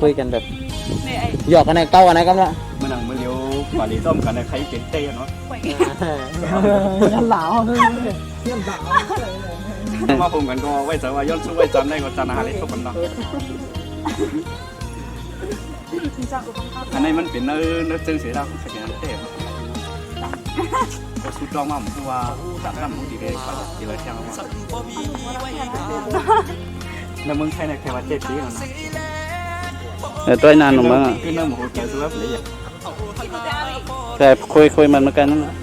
คุยกันแบบหยอกกันในเก้ากันในก็ละมื่อหนังมื่อเลี้ยวป่าลีต้มกันในใครเป็นเต้เนาะยันหลาวยันหลาวมาผมกันก็ไว้ใจว่าย้อนสู้ไว้จันได้ก็จันหาเล็กทุกคนเนาะอันนี้มันเป็นเนื้อเจอเสียดาวสักอย่างเต้ก็สุดยอดมากเพราะว่าจากนั้นมูดีเลยก็ดีเลยช่างว่าในเมืองไทยในแค่ว่า7 ปีแล้วนะตัวนานหนุ่มมั้งคือเนื้อหมูแก่สุดเลยอ่ะแต่คุยมันเหมือนกันนั่นแหละ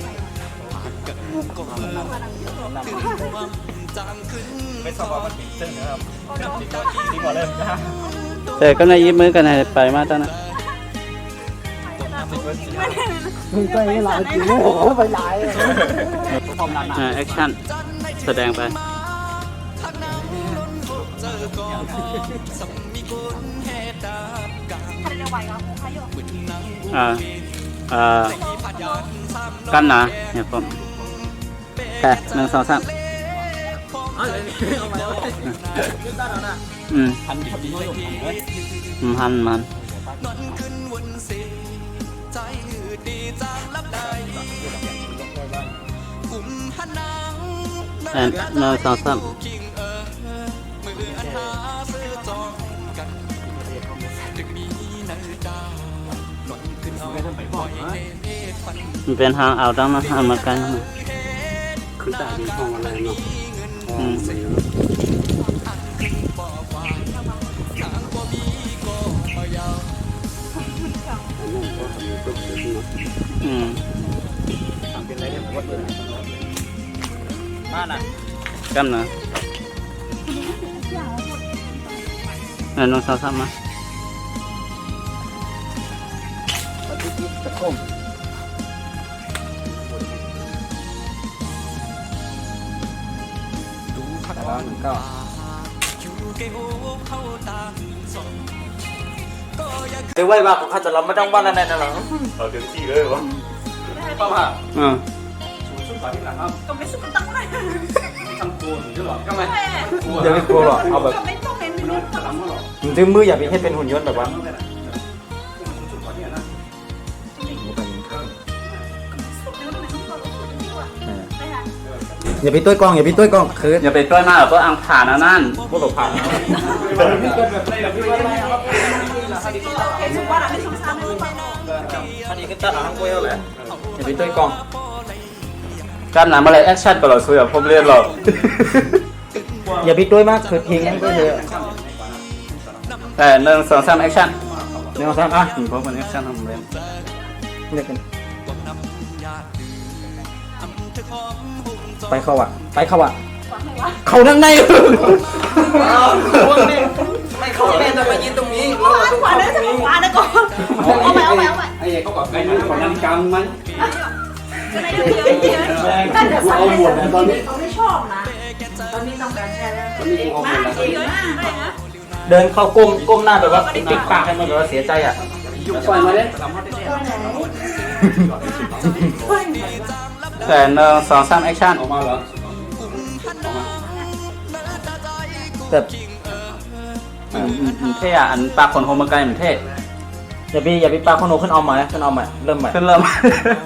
ไม่ทราบว่ามันเป็นเส้นนะครับดีกว่าเลยนะแต่ก็ในยิ้มมือกันให้ไปมาตั้งนะมึงไปหลายจริงโอ้โหไปหลายแอคชั่นแสดงไปกันนะเนี่ยผมแค่1 2 3มัน1 2 3มันเป็นทางเอาต้องมาทำมากันคือแต่ดีห้องอะไรเนาะเป็นอะไรเนี่ยวัดเลยบ้านอ่ะกันนะ1 2 3มาก็เดี๋ยวไว้บ้าของข้าจะรับไม่ต้องบ้านอะไรนะหรอเอาเดี๋ยวจี้เลยวะป้าว่าชุดต่อที่หลังครับก็ไม่สุดตั้งเลยทำโกนใช่หรอก็ไม่อย่าไปกลัวหรอกเอาแบบถึงมืออย่าไปให้เป็นหุ่นยนต์แบบว่าอย่าไปต้วยกล้องอย่าไปต้วยกล้องคืออย่าไปต้วยมากเพราะอังผ่านนั่นพวกเราผ่านอันนี้ก็ตัดหางกล้วยแล้วแหละอย่าไปต้วยกล้องกันนะมาเลยแอคชั่นตลอดคุยกับผมเรียนหรอกอย่าไปต้วยมากคือทิ้งก็เลยแต่1 2 3แอคชั่น1 2 3อ่ะเพราะมันแอคชั่นทำเล่นเรียกกันไปเข้าอ่ะเขานั่งในไม่เข้าแม่จะมายืนตรงนี้ขวาได้จะขวาได้ก่อนเอาไปไอ้เขาบอกไอ้นี่ของนั่งกำมั้ยแต่ใส่หมดตอนนี้เขาไม่ชอบนะตอนนี้ต้องแบบแค่เดินเข้าก้มหน้าแบบว่าปิดปากให้มันแบบว่าเสียใจอ่ะปล่อยมาเลยแต่1 2 3แอคชั่นออกมาเหรอแต่เท่อันปากคนโฮมาไกเหมือนเท่อย่าไปปากคนโฮขึ้นเอาใหม่เริ่มใหม่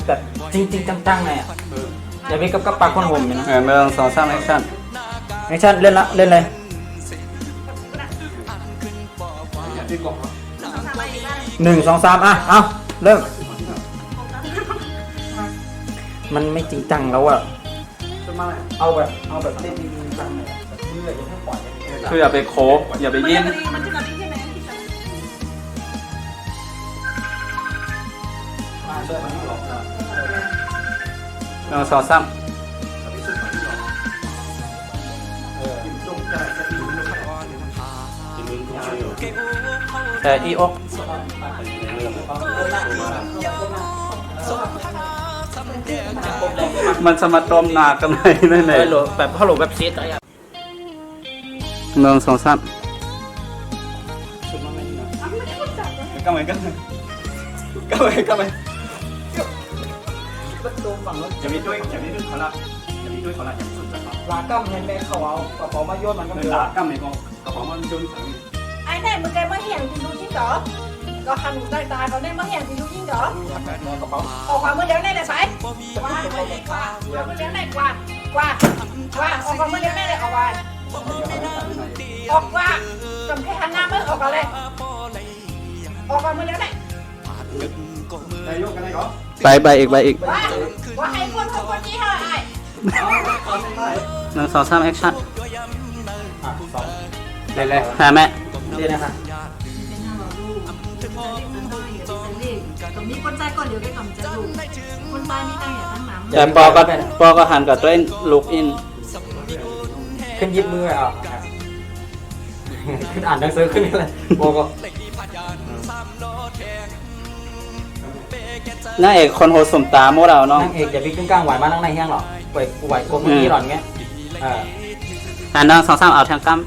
แต่จริงจังๆไงอ่ะอย่าไปกับปากคนโฮมนะ1 2 3แอคชั่นเล่นเลย1 2 3อ่ะเอาเริ่มมันไม่จริงจังแล้วอ่ะเอาแบบเล่นจริงจังเลยมืออย่าให้ปล่อยคืออย่าไปโคอย่าไปยิ้ม1 2 3แต่อีอกมันสมาตมหนากันไหนแบบฮัลโหลแบบเสียใจอ่ะ1 2 3ก็ไม่จะมีด้วยเขาละอย่างสุดนะครับลากั้มให้แม่เขาเอากระเป๋ามาโยนมันก็ลากั้มไม่พอกระเป๋ามันโยนไอ้ไหนมึงแกมาเห็นกูดู เหรอก็ทำหนูตายตอนนี้มาเห็นพี่ดูยิ่งเหรอออกความมือเลี้ยงได้เลยไปกว่ามือเลี้ยงได้กว่าออกความมือเลี้ยงได้เลยออกว่าจำแค่หันหน้ามือออกมาเลยออกความมือเลี้ยงได้ นายกกันไหนก่อน ไปอีก ว่าให้คนที่เท่าไหร่ 1 2 3แอคชั่น เลยเลย หาแม่ นี่นะคะ ก็มีคนใจก่อนเดี๋ยวไปกำจัดลูกคนใจมีตั้งอย่าตั้งน้ำ แต่ปอก็หันกับตัวเองลุกอิน ขึ้นยิบมืออ่ะขึ้นอ่านหนังสือขึ้นนี่เลยโบก็ นางเอกคนโหดสมตาโมเราเนาะ นางเอกอย่าพี่ขึ้นกลางไหวมานั่งในแห้งหรอไหวกลมเมื่อกี้หรอนเงี้ย หัน1 2 3เอาทางกั้ม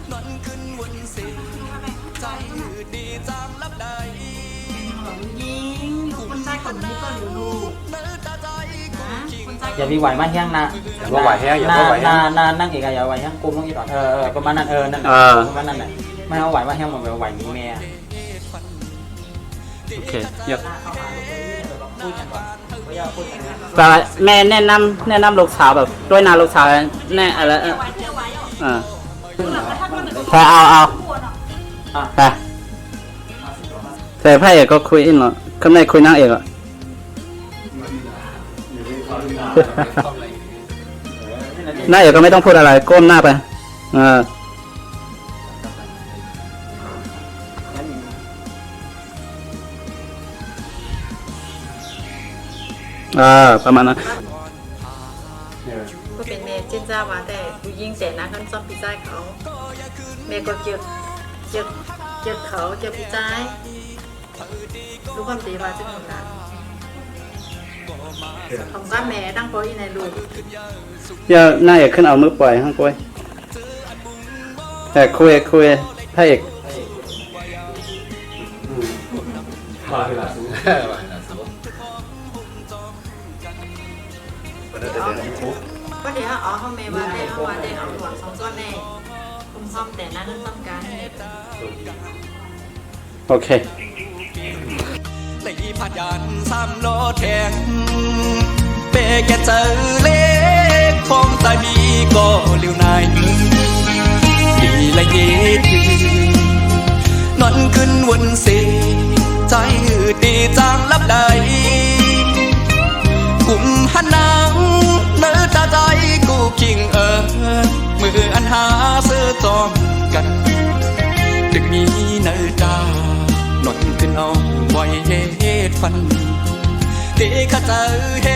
ยิงคนใจก่อนนี้ก่อนเดี๋ยวลูกคนใจ อย่าพี่ไหวมาแห้งนะ อย่าว่าไหวแห้งอย่าว่าไหวแห้ง นั่งเอกอย่าไหวแห้งกลมเมื่อกี้หรอนประมาณนั้นนั่นประมาณนั้นแหละไม่เอาไหวมาแห้งเหมือนไหวมีแม่ โอเคยก คุยกันก่อนไม่เอาคุยกันนะ แต่แม่แนะนำลูกสาวแบบด้วยนาลูกสาวแน่อะไรไปเอาไปแต่พระเอกก็คุยอินเหรอข้างในคุยนางเอกอ่ะ นางเอกก็ไม่ต้องพูดอะไรก้มหน้าไปประมาณนั้น ก็เป็นเมย์เจนจ้าว่าแต่ดูยิงเสร็จนะขั้นซ่อมพิซซ่าเขาเมย์ก็เจ็บเขาเจ็บพิซซ่ารู้ความดีว่าจะทำได้ของบ้านแม่ตั้งโป๊ยในลูก อย่านางเอกขึ้นเอามือปล่อยข้างปล่อยแต่คุยพระเอก ก็เดี๋ยวอ๋อเขาเมย์ว่าได้เอาว่าได้เอาหลวง2 ก้อนแน่คุมซ่อมแต่นั้นต้องการ โอเค lấy phát đàn xăm lô thèn bề kẹt chờ lết phong tai bi có liều này đi lấy nhét nónขึ้นวนเสใจตีจางลับใดกุมหันนางเนื้อตาใจกูคิงมืออันหาซื้อจอมกันดึกมีเนื้อตาหนอนขึ้นเอาไว้เหตุฟันที่ข้าเจอเห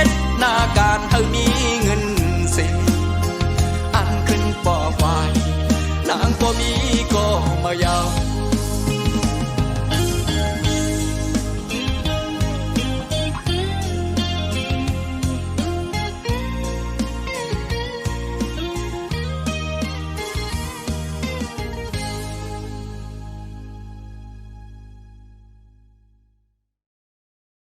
ตุหน้าการเธอมีเงินเสียอันขึ้นปอกไว้นางก็มีก็มายาว